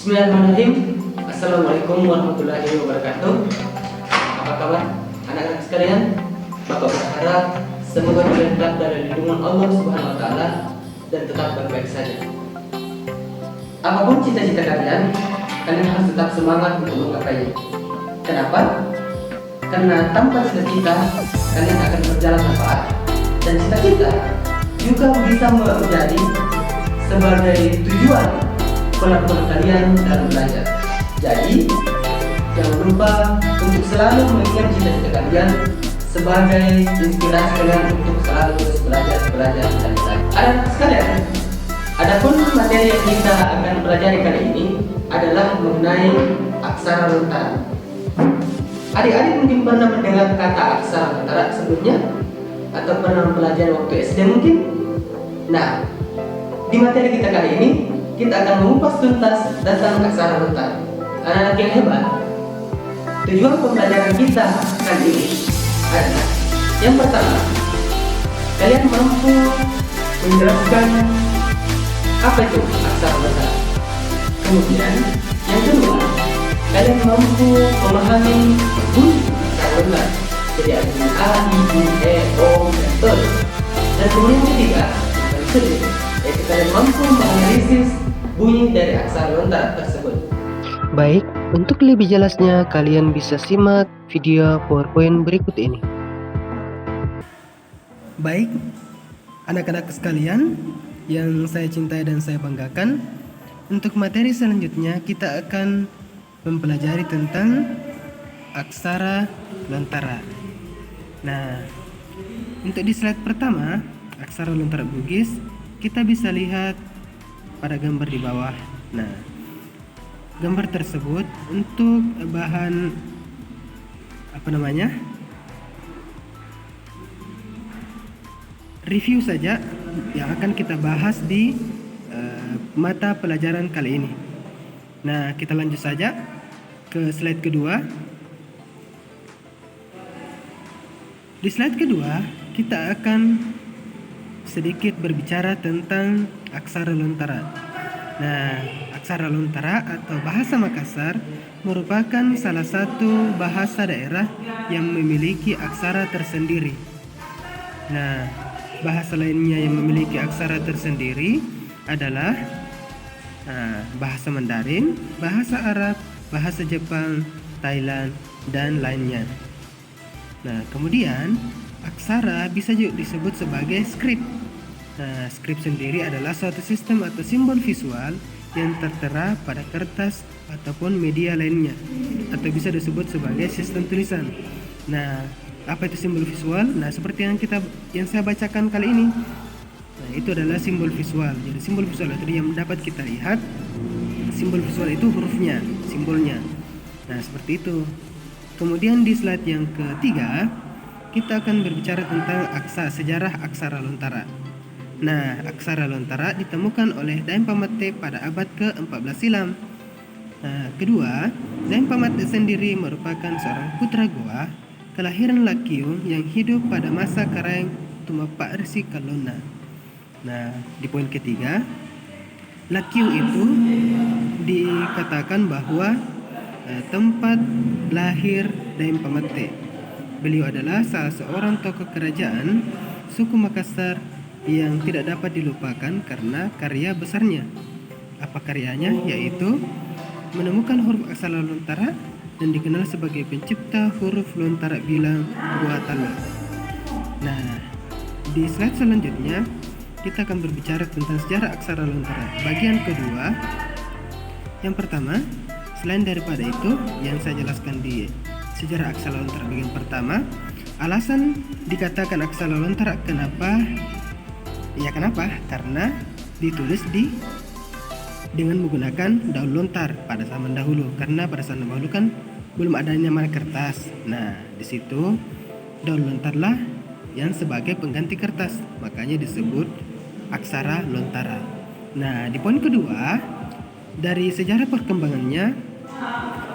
Bismillahirrahmanirrahim. Assalamualaikum warahmatullahi wabarakatuh. Apa kabar anak-anak sekalian? Bapak berharap semoga kalian tetap dalam lindungan Allah Subhanahu wa taala dan tetap baik-baik saja. Apapun cita-cita kalian harus tetap semangat untuk menggapainya. Kenapa? Karena tanpa cita-cita kalian akan berjalan tanpa arah. Dan cita-cita juga bisa menjadi sebagai tujuan pelabuhan kalian dalam belajar. Jadi jangan lupa untuk selalu mengingat cita-cita kalian sebagai inspirasi kalian untuk selalu terus belajar dan belajar. Anak sekalian, adapun materi yang kita akan pelajari kali ini adalah mengenai aksara lontara. Adik-adik mungkin pernah mendengar kata aksara lontara sebelumnya atau pernah mempelajari waktu SD mungkin. Nah, di materi kita kali ini kita akan mengupas tuntas tentang aksara lontara. Anak-anak yang hebat, tujuan pembelajaran kita kali ini adalah yang pertama, kalian mampu menjelaskan apa itu aksara lontara. Kemudian yang kedua, kalian mampu memahami bunyi aksara lontara. Jadi ada bunyi A, I, U, E, O, dan seterusnya. Dan kemudian yang ketiga, yaitu kalian mampu menganalisis bunyi dari aksara lontara tersebut. Baik, untuk lebih jelasnya kalian bisa simak video PowerPoint berikut ini. Baik, anak-anak sekalian yang saya cintai dan saya banggakan, untuk materi selanjutnya kita akan mempelajari tentang aksara lontara. Nah, untuk di slide pertama, aksara lontara Bugis, kita bisa lihat pada gambar di bawah. Nah, gambar tersebut untuk bahan review saja yang akan kita bahas di mata pelajaran kali ini. Nah, kita lanjut saja ke slide kedua. Di slide kedua, kita akan sedikit berbicara tentang aksara lontara. Nah, aksara lontara atau bahasa Makassar merupakan salah satu bahasa daerah yang memiliki aksara tersendiri. Nah, bahasa lainnya yang memiliki aksara tersendiri adalah bahasa Mandarin, bahasa Arab, bahasa Jepang, Thailand, dan lainnya. Nah, kemudian aksara bisa juga disebut sebagai skrip. Nah, skrip sendiri adalah suatu sistem atau simbol visual yang tertera pada kertas ataupun media lainnya, atau bisa disebut sebagai sistem tulisan. Nah, apa itu simbol visual? Nah, seperti yang saya bacakan kali ini. Nah, itu adalah simbol visual. Jadi simbol visual itu yang dapat kita lihat. Simbol visual itu hurufnya, simbolnya. Nah, seperti itu. Kemudian di slide yang ketiga, kita akan berbicara tentang sejarah aksara lontara. Nah, aksara lontara ditemukan oleh Daeng Pamete pada abad ke-14 silam. Nah, kedua, Daeng Pamete sendiri merupakan seorang putra Goa, kelahiran Lakiu yang hidup pada masa Karaeng Tumapak Resi Kalona. Nah, di poin ketiga, Lakiu itu dikatakan bahwa tempat lahir Daeng Pamete. Beliau adalah salah seorang tokoh kerajaan suku Makassar yang tidak dapat dilupakan karena karya besarnya. Apa karyanya? Yaitu menemukan huruf aksara lontara dan dikenal sebagai pencipta huruf lontara bilang buatan. Nah, di slide selanjutnya kita akan berbicara tentang sejarah aksara lontara bagian kedua. Yang pertama, selain daripada itu yang saya jelaskan di sejarah aksara lontara bagian pertama, alasan dikatakan aksara lontara kenapa? Karena ditulis dengan menggunakan daun lontar pada zaman dahulu. Karena pada zaman dahulu kan belum adanya kertas. Nah, di situ daun lontarlah yang sebagai pengganti kertas, makanya disebut aksara lontara. Nah, di poin kedua, dari sejarah perkembangannya,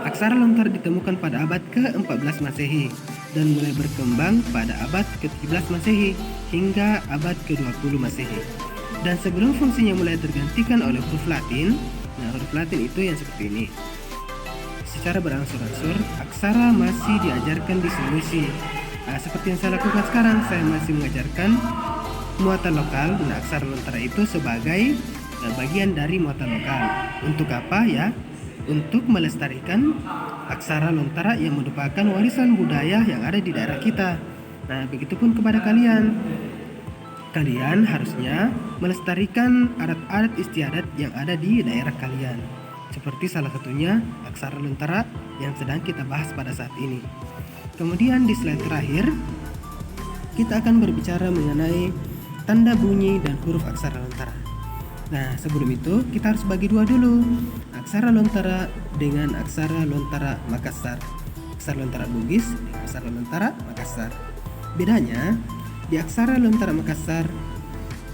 aksara lontara ditemukan pada abad ke-14 Masehi dan mulai berkembang pada abad ke-17 Masehi hingga abad ke-20 Masehi. Dan sebelum fungsinya mulai tergantikan oleh huruf Latin, Nah, huruf Latin itu yang seperti ini. Secara berangsur-angsur, aksara masih diajarkan di Sulawesi. Nah, seperti yang saya lakukan sekarang, saya masih mengajarkan muatan lokal. Nah, aksara lontara itu sebagai bagian dari muatan lokal. Untuk apa ya? Untuk melestarikan aksara lontara yang merupakan warisan budaya yang ada di daerah kita. Nah, begitupun kepada kalian. Kalian harusnya melestarikan adat-adat istiadat yang ada di daerah kalian. Seperti salah satunya aksara lontara yang sedang kita bahas pada saat ini. Kemudian di slide terakhir, kita akan berbicara mengenai tanda bunyi dan huruf aksara lontara. Nah, sebelum itu kita harus bagi dua dulu, aksara lontara dengan aksara lontara Makassar. Aksara lontara Bugis dengan aksara lontara Makassar. Bedanya di aksara lontara Makassar,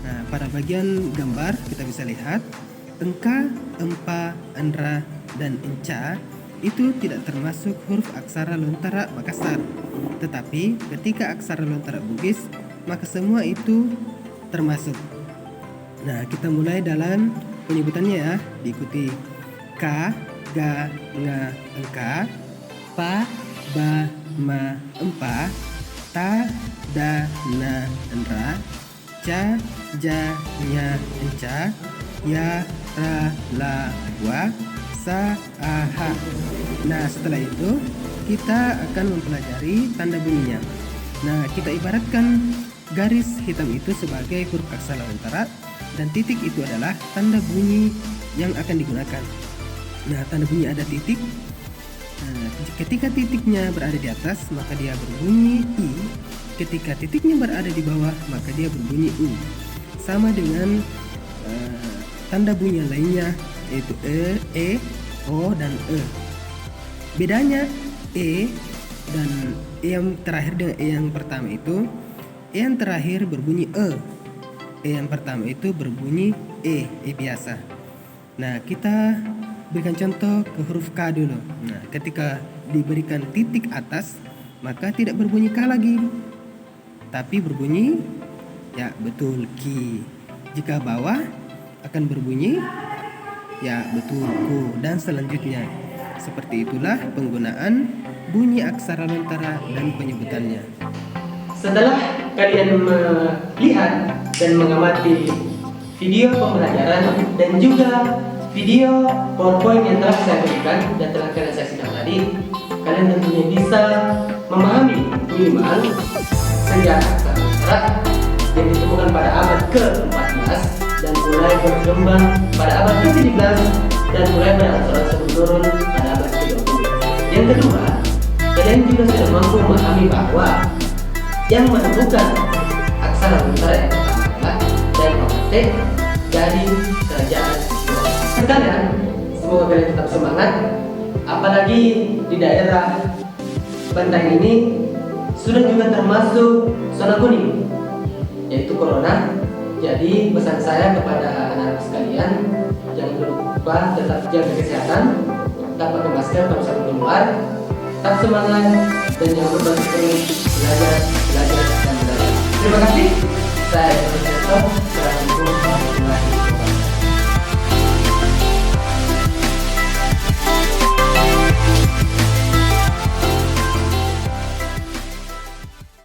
nah, pada bagian gambar kita bisa lihat engka, empa, endra, dan enca itu tidak termasuk huruf aksara lontara Makassar. Tetapi ketika aksara lontara Bugis, maka semua itu termasuk. Nah, kita mulai dalam penyebutannya ya, diikuti ka, ga, nga, engka, pa, ba, ma, empa, ta, da, na, endra, ca, ja, nya, enca, ya, ra, la, wa, sa, a, ha. Nah, setelah itu kita akan mempelajari tanda bunyinya. Nah, kita ibaratkan garis hitam itu sebagai huruf aksara lontara dan titik itu adalah tanda bunyi yang akan digunakan. Nah, tanda bunyi ada titik. Nah, ketika titiknya berada di atas, maka dia berbunyi I. Ketika titiknya berada di bawah, maka dia berbunyi U. Sama dengan tanda bunyi yang lainnya, yaitu E, O, dan E. Bedanya E dan E yang terakhir dengan E yang pertama itu, E yang terakhir berbunyi E. E yang pertama itu berbunyi E biasa. Nah, kita berikan contoh ke huruf K dulu. Nah, ketika diberikan titik atas, maka tidak berbunyi K lagi, tapi berbunyi ya betul Ki. Jika bawah akan berbunyi ya betul Ku, dan selanjutnya. Seperti itulah penggunaan bunyi aksara lontara dan penyebutannya. Setelah kalian melihat dan mengamati video pembelajaran dan juga video PowerPoint yang telah saya berikan dan telah kalian saksikan tadi, kalian tentunya bisa memahami minimal sejarah aksara lontara yang ditemukan pada abad ke-14 dan mulai berkembang pada abad ke-17 dan mulai berangsur-angsur menurun pada abad ke-20. Yang kedua, kalian juga sudah mampu memahami bahwa yang menemukan aksara lontara yang pertama adalah Dainopate dari kerajaan Sino. Sekalian, semoga kalian tetap semangat. Apalagi di daerah Bantaeng ini sudah juga termasuk zona kuning, yaitu corona. Jadi pesan saya kepada anak-anak sekalian, jangan lupa tetap jaga kesehatan, tetap pakai masker kalau misalnya keluar, tetap semangat, dan jangan lupa terus belajar dan belajar. Terima kasih. Saya Profesor